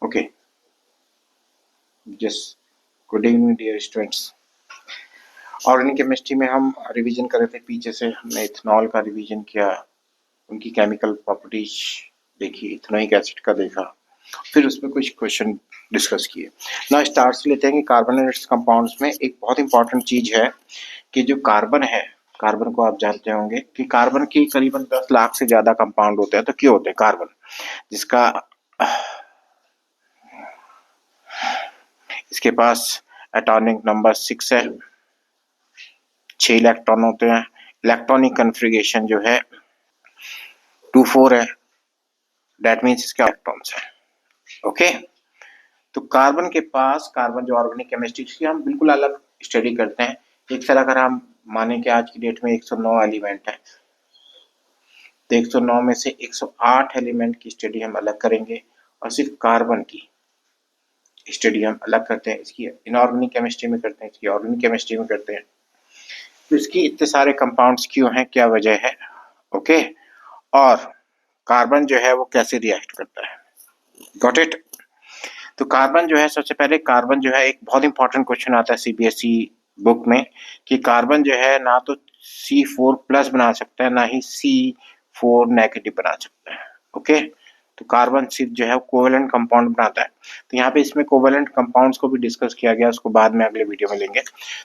Okay, just good evening dear students. Organic chemistry में हम revision कर रहे थे, पीछे से हमने इथेनॉल का रिवीजन किया, उनकी केमिकल प्रॉपर्टीज देखी, इथेनोइक एसिड का देखा, फिर उसमें कुछ क्वेश्चन डिस्कस किए। ना स्टार्ट से लेते हैं कि कार्बोनेटेड कंपाउंड्स में एक बहुत इंपॉर्टेंट चीज है कि जो कार्बन है, कार्बन को आप जानते होंगे कि कार्बन के करीबन 10 लाख से ज्यादा कंपाउंड होते हैं। तो क्यों होते हैं कार्बन, जिसका इसके पास एटॉमिक नंबर 6 है, 6 इलेक्ट्रॉन होते हैं। इलेक्ट्रॉनिक कन्फिगरेशन जो है 2 4 है, दैट मीन्स इसके इलेक्ट्रॉन्स है। ओके, तो कार्बन के पास, कार्बन जो ऑर्गेनिक केमिस्ट्री की हम बिल्कुल अलग स्टडी करते हैं। एक तरह अगर हम माने कि आज की डेट में 109 एलिमेंट है, तो 109 में से 108 एलिमेंट की स्टडी हम अलग करेंगे और सिर्फ कार्बन की स्टडी हम अलग करते हैं। इसकी इनऑर्गेनिक केमिस्ट्री में करते हैं, इसकी ऑर्गेनिक केमिस्ट्री में करते हैं। तो इसकी इतने सारे कंपाउंड्स क्यों हैं, क्या वजह है, ओके, और कार्बन जो है वो कैसे रिएक्ट करता है। Got it. तो कार्बन जो है, सबसे पहले कार्बन जो है, एक बहुत इंपॉर्टेंट क्वेश्चन आता है सीबीएसई बुक में कि कार्बन जो है ना तो C4+ बना सकता है, ना ही C4 नेगेटिव बना सकता है। ओके, तो कार्बन सिर्फ जो है कोवेलेंट कंपाउंड बनाता है। तो यहाँ पे इसमें कोवेलेंट कंपाउंड्स को भी डिस्कस किया गया, उसको बाद में अगले वीडियो में लेंगे।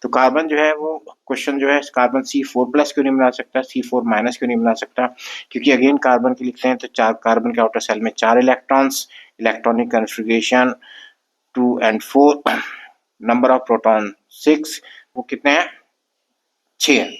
तो कार्बन जो है वो क्वेश्चन जो है, कार्बन C4+ क्यों नहीं बना सकता, C4- क्यों नहीं बना सकता, क्योंकि अगेन कार्बन की लिखते हैं तो 4 कार्बन के आउटर सेल में 4 electrons, electronic configuration 2 and 4, number of proton 6, वो कितने हैं, 6 है।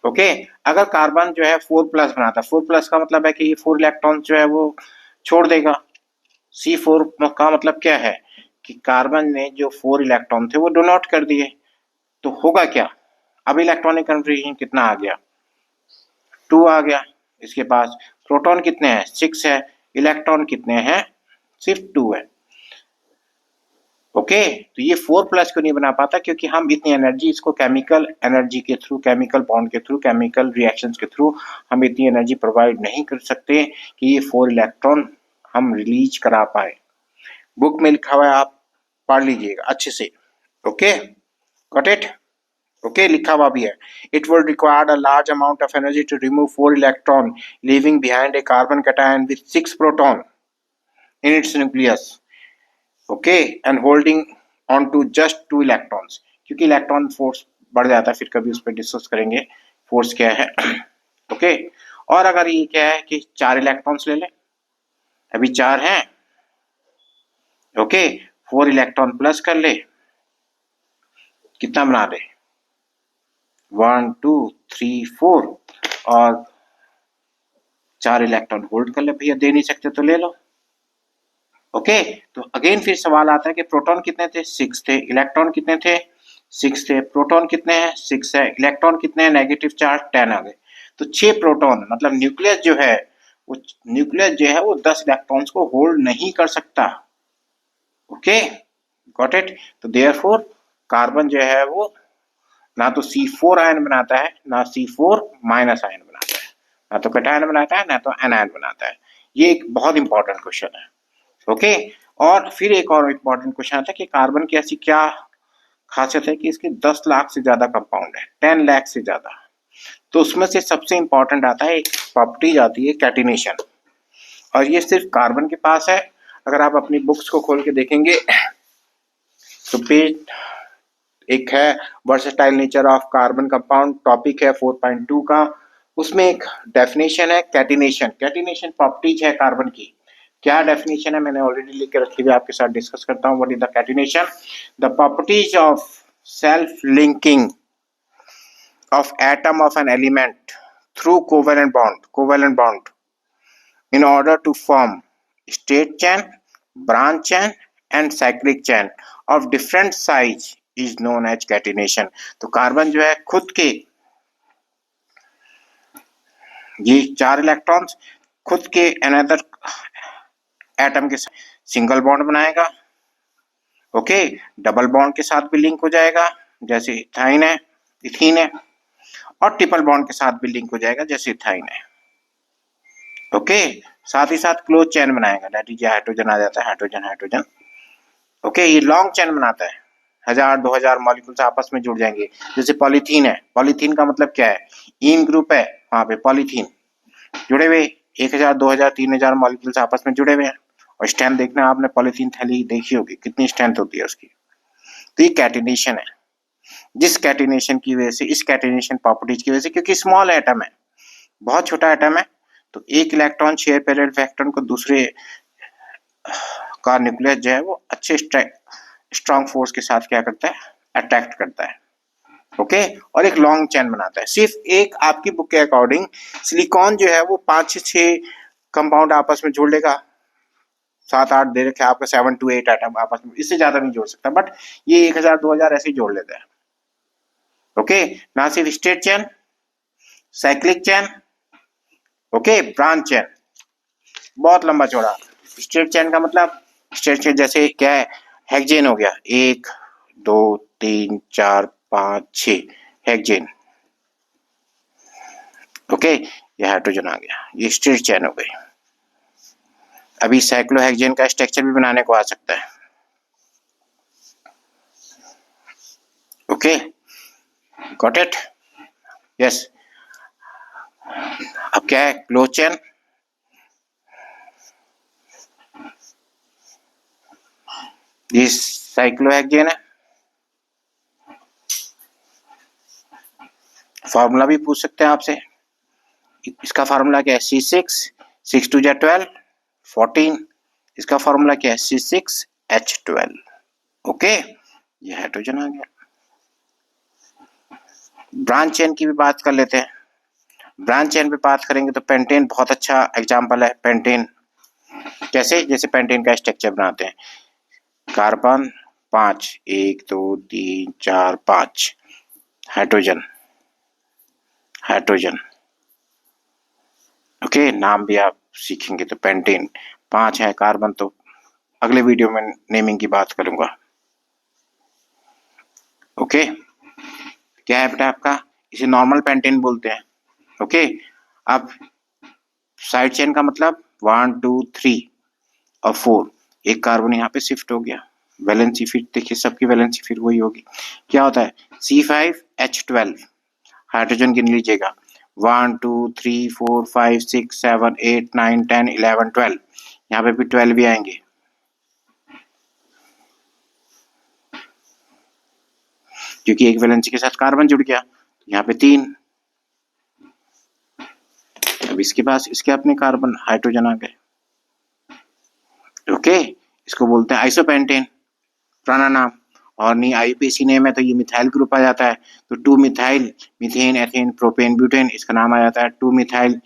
ओके, अगर कार्बन जो है 4+ बनाता है, 4+ का मतलब है कि ये 4 इलेक्ट्रॉन जो है वो छोड़ देगा। C4 का मतलब क्या है कि कार्बन ने जो 4 इलेक्ट्रॉन थे वो डोनेट कर दिए, तो होगा क्या, अब इलेक्ट्रॉनिक कन्फिगरेशन कितना आ गया, 2 आ गया। इसके पास प्रोटॉन कितने हैं, 6 है, इलेक्ट्रॉन कितने हैं, सिर्फ 2 है। ओके, तो ये 4+ क्यों नहीं बना पाता, क्योंकि हम इतनी एनर्जी इसको केमिकल एनर्जी के थ्रू, केमिकल बॉन्ड के थ्रू, केमिकल रिएक्शंस के थ्रू हम इतनी एनर्जी प्रोवाइड नहीं कर सकते कि ये 4 इलेक्ट्रॉन हम रिलीज करा पाए। बुक में लिखा हुआ है, आप पढ़ लीजिएगा अच्छे से। Okay, got it. ओके, लिखा हुआ भी है, it will require a large amount of energy to remove 4 electron leaving behind a carbon cation with 6 proton in its nucleus, okay, and holding on to just 2 electrons, क्योंकि electron force बढ़ जाता है, फिर कभी उस पर डिस्कस करेंगे force क्या है। ओके, और अगर ये क्या है कि 4 इलेक्ट्रॉन्स ले लें, अभी 4 हैं, ओके, 4 इलेक्ट्रॉन प्लस कर ले, कितना बना दे, 1 2 3 4, और 4 इलेक्ट्रॉन होल्ड कर ले, भैया दे नहीं सकते तो ले लो। ओके, तो अगेन फिर सवाल आता है कि प्रोटॉन कितने थे, 6 थे, इलेक्ट्रॉन कितने थे, 6 थे, प्रोटॉन कितने हैं, 6 है, इलेक्ट्रॉन कितने हैं, नेगेटिव चार्ज 10 आ गए, तो 6 प्रोटॉन, मतलब न्यूक्लियस जो है वो, न्यूक्लियस जो है वो 10 इलेक्ट्रॉन्स को होल्ड नहीं कर सकता। Okay, got it. तो देयरफॉर कार्बन जो है वो ना तो C4 आयन बनाता है, ना C4- आयन बनाता है, ना तो कैटायन बनाता है, ना तो एनायन बनाता है। ये एक बहुत इंपॉर्टेंट क्वेश्चन है। ओके, और फिर एक और इम्पोर्टेंट क्वेश्चन आता है कि कार्बन की ऐसी क्या खासियत है कि इसके 10 लाख से ज्यादा कंपाउंड है, 10 लाख से ज्यादा। तो उसमें से सबसे इंपॉर्टेंट आता है, एक प्रॉपर्टीज आती है कैटिनेशन, और ये सिर्फ कार्बन के पास है। अगर आप अपनी बुक्स को खोल के देखेंगे तो पेज एक है versatile nature of carbon compound, topic है 4.2 का, उसमें एक डेफिनेशन है कैटिनेशन, कैटिनेशन प्रॉपर्टीज है कार्बन की। क्या डेफिनेशन है, मैंने ऑलरेडी लिख के रखी हुई, आपके साथ डिस्कस करता हूँ। What is the catenation, the properties of self linking of atom of an element through covalent bond in order to form state chain, branch chain and cyclic chain of different size is known as catenation। तो carbon जो है खुद के ये 4 electrons खुद के another atom के साथ सिंगल बॉन्ड बनाएगा, ओके, डबल बॉन्ड के साथ भी लिंक हो जाएगा जैसे इथाइन है, इथीन है, और ट्रिपल बॉन्ड के साथ भी लिंक हो जाएगा जैसे इथाइन है। ओके, साथ ही साथ क्लोज चेन बनाएगा, दैट इज हाइड्रोजन आ जाता है, हाइड्रोजन हाइड्रोजन। ओके, ये लॉन्ग चेन बनाता है, 1000-2000 मॉलिक्यूल्स आपस में जुड़ जाएंगे। जैसे पॉलीथीन है, पॉलीथीन का मतलब क्या है, इन ग्रुप है, वहां पे पॉलीथीन जुड़े हुए 1000-2000-3000 मॉलिक्यूल्स आपस में जुड़े हुए हैं। और स्ट्रेंथ देखना, आपने पॉलीथीन थैली देखी होगी, कितनी स्ट्रेंथ होती है उसकी। तो ये कैटिनेशन है, जिस कैटिनेशन की वजह से, इस कैटिनेशन प्रॉपर्टीज की वजह से, क्योंकि स्मॉल एटम है, बहुत छोटा एटम है, तो एक इलेक्ट्रॉन शेयर पेरियड इलेक्ट्रॉन को दूसरे का न्यूक्लियस जो है वो अच्छे स्ट्रॉन्ग फोर्स के साथ क्या करता है, अट्रैक्ट करता है। ओके, और एक लॉन्ग चेन बनाता है। सिर्फ एक आपकी बुक के अकॉर्डिंग सिलिकॉन जो है वो 5 से 6 कंपाउंड आपस में जोड़ लेगा, 7-8 दे रखे आपका, 7 to 8 एटम आपस में, इससे ज्यादा नहीं जोड़ सकता, बट ये 1000-2000 ऐसे ही जोड़ लेता है। ओके, ना सिर्फ straight chain, cyclic chain, okay, branch chain, बहुत लंबा चौड़ा। स्ट्रेट चेन का मतलब, स्ट्रेट चेन जैसे क्या है, हेक्सेन हो गया, 1 2 3 4 5 6 हेक्सेन। ओके, ये हाइड्रोजन आ गया, ये स्ट्रेट चेन हो गई। अभी साइक्लोहेक्सेन का स्ट्रक्चर भी बनाने को आ सकता है। Okay, got it, yes. अब क्या है, क्लोज चेन, ये साइक्लोहेक्सेन है। फॉर्मूला भी पूछ सकते हैं आपसे, इसका फार्मूला क्या है, C6, 6 2 12 14, इसका फार्मूला क्या है, C6H12। ओके, ये हाइड्रोजन आ गया। ब्रांच चेन की भी बात कर लेते हैं। ब्रांच चेन पे बात करेंगे तो पेंटेन बहुत अच्छा एग्जांपल है। पेंटेन कैसे, जैसे पेंटेन का स्ट्रक्चर बनाते हैं, कार्बन 5, 1 2 3 4 5, हाइड्रोजन हाइड्रोजन। ओके, नाम भी आप सीखेंगे, तो पेंटेन 5 है, कार्बन तो अगले वीडियो में नेमिंग की बात करूंगा। ओके, क्या है बेटा आपका, इसे नॉर्मल पेंटेन बोलते हैं। ओके, अब साइड चेन का मतलब 1 2 3 और 4, एक कार्बन यहाँ पे शिफ्ट हो गया। वैलेंसी फिर देखिए, सबकी वैलेंसी फिर वही होगी, क्या होता है, C5H12, हाइड्रोजन गिन लीजिएगा, 1 2 3 4 5 6 7 8 9 10 11 12, यहाँ पे भी 12 भी आएंगे, क्योंकि एक वैलेंसी के साथ कार्बन जुड़ गया, यहाँ पे 3। अब इसके पास इसके अपने कार्बन हाइड्रोजन आ गए। ओके, इसको बोलते हैं आइसोपेंटेन, पुराना नाम, और नहीं आईयूपीएसी नेम है तो ये मिथाइल ग्रुप आ जाता है। तो 2 methyl methane ethane propane butane, इसका नाम आ जाता है 2 methyl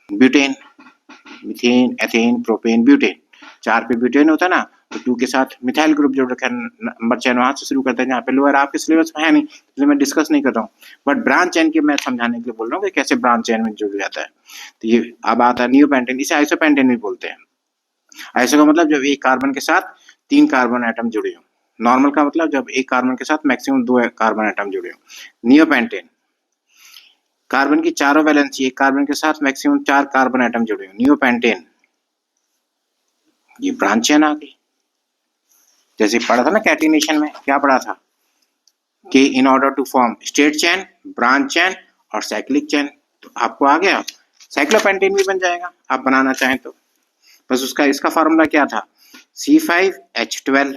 butane, methane ethane propane butane. 4 पे ब्यूटेन होता है ना, तो 2 के साथ मिथाइल ग्रुप जोड़ रखा है। नंबर चेन वहां से शुरू करते हैं, जहाँ पे लोअर आपके सिलेबस में है नहीं, इसलिए मैं डिस्कस नहीं कर रहा हूँ, बट ब्रांच चेन की मैं समझाने के लिए बोल रहा हूँ कि कैसे ब्रांच चेन में जुड़ जाता है। तो ये अब आता है नियोपेंटेन, इसे आइसोपेंटेन भी बोलते हैं। आइसो का मतलब जब एक कार्बन के साथ 3 कार्बन एटम जुड़े हो, नॉर्मल का मतलब जब एक कार्बन के साथ मैक्सिमम 2 कार्बन एटम जुड़े हो। नियोपेंटेन, कार्बन की चारों वैलेंसी एक कार्बन के साथ मैक्सिमम 4 कार्बन एटम जुड़े हो, नियोपेंटेन। ये ब्रांच चेन आ गई। जैसे पढ़ा था ना कैटिनेशन में, क्या पढ़ा था कि in order to form straight chain, branch chain और साइक्लिक चेन, तो आपको आ गया, साइक्लोपेंटेन भी बन जाएगा आप बनाना चाहें तो। बस उसका इसका फार्मूला क्या था, C5H12,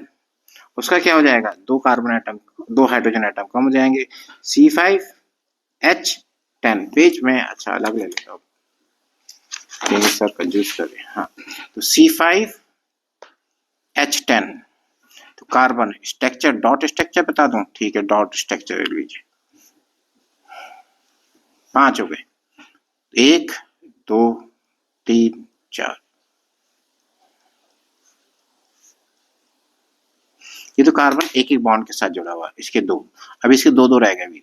उसका क्या हो जाएगा, 2 कार्बन एटम, 2 हाइड्रोजन एटम कम हो जाएंगे, C5H10। पेज में अच्छा अलग ले लेता हूँ, सर कंजूस कर रहे हैं, हाँ। तो C5H10, तो कार्बन स्ट्रक्चर, डॉट स्ट्रक्चर बता दूं, ठीक है, डॉट स्ट्रक्चर ले लीजिए, 5 हो गए, 1 2 3 4, ये तो कार्बन एक एक बॉन्ड के साथ जुड़ा हुआ है, इसके 2, अब इसके 2 रह गए,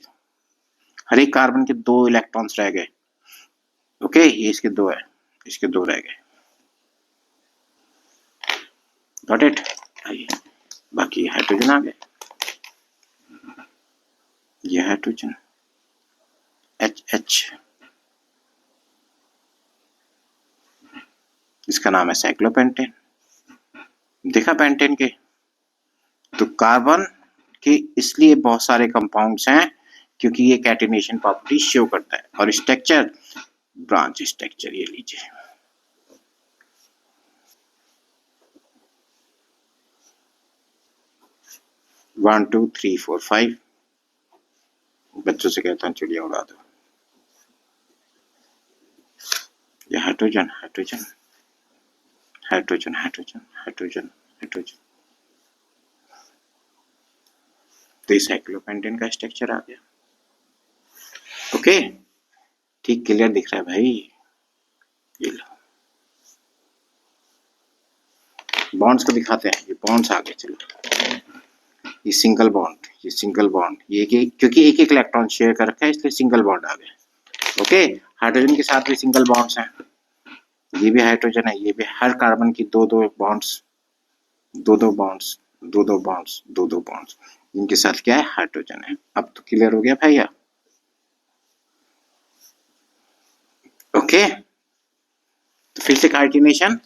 हर एक कार्बन के 2 इलेक्ट्रॉन्स रह गए। ओके, ये इसके 2 है, इसके 2 रह गए, गॉट इट। बाकी हाइड्रोजन आ गए, ये हाइड्रोजन H H, इसका नाम है साइक्लोपेंटेन। देखा पेंटेन के? तो कार्बन के इसलिए बहुत सारे कंपाउंड्स हैं क्योंकि ये कैटिनेशन प्रॉपर्टी शो करता है। और स्ट्रक्चर, ब्रांच स्ट्रक्चर, ये लीजिए। One two three four five. बच्चों से कहता हूँ चिड़िया उड़ा दो। ये hydrogen hydrogen hydrogen hydrogen hydrogen hydrogen. तो साइक्लोपेंटेन का स्ट्रक्चर आ गया। ओके, ठीक क्लियर दिख रहा है भाई? ये लो, बॉन्ड्स को दिखाते हैं। ये बॉन्ड्स आ गए। चलो, ये सिंगल बॉन्ड, ये सिंगल बॉन्ड, ये क्योंकि एक एक इलेक्ट्रॉन शेयर कर रखा है इसलिए सिंगल बॉन्ड आ गया। ओके, हाइड्रोजन के साथ भी सिंगल बॉन्ड्स हैं। ये भी हाइड्रोजन है, ये भी। हर कार्बन की दो दो बॉन्ड्स, दो दो बॉन्ड्स, दो दो बॉन्ड्स, दो दो बॉन्ड्स, इनके साथ क्या है? हाइड्रोजन है। अब तो क्लियर हो गया भैया? ओके, तो फिर से कैटिनेशन।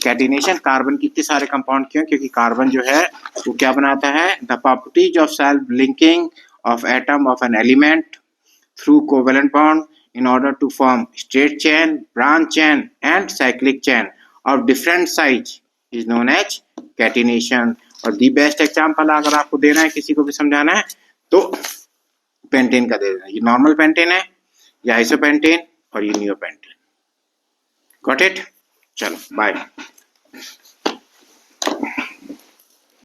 कैटिनेशन कार्बन की इतने सारे कंपाउंड क्यों? क्योंकि कार्बन जो है वो क्या बनाता है? The properties of self linking of atom of an element through covalent bond in order to form straight chain, branch chain and cyclic chain of different size is known as catenation। और the best example अगर आपको देना है, किसी को भी समझाना है, तो पेंटेन का दे देना। ये नॉर्मल पेंटेन है, ये आइसोपेंटेन और ये नियोपेंटेन। Got it? चलो बाय।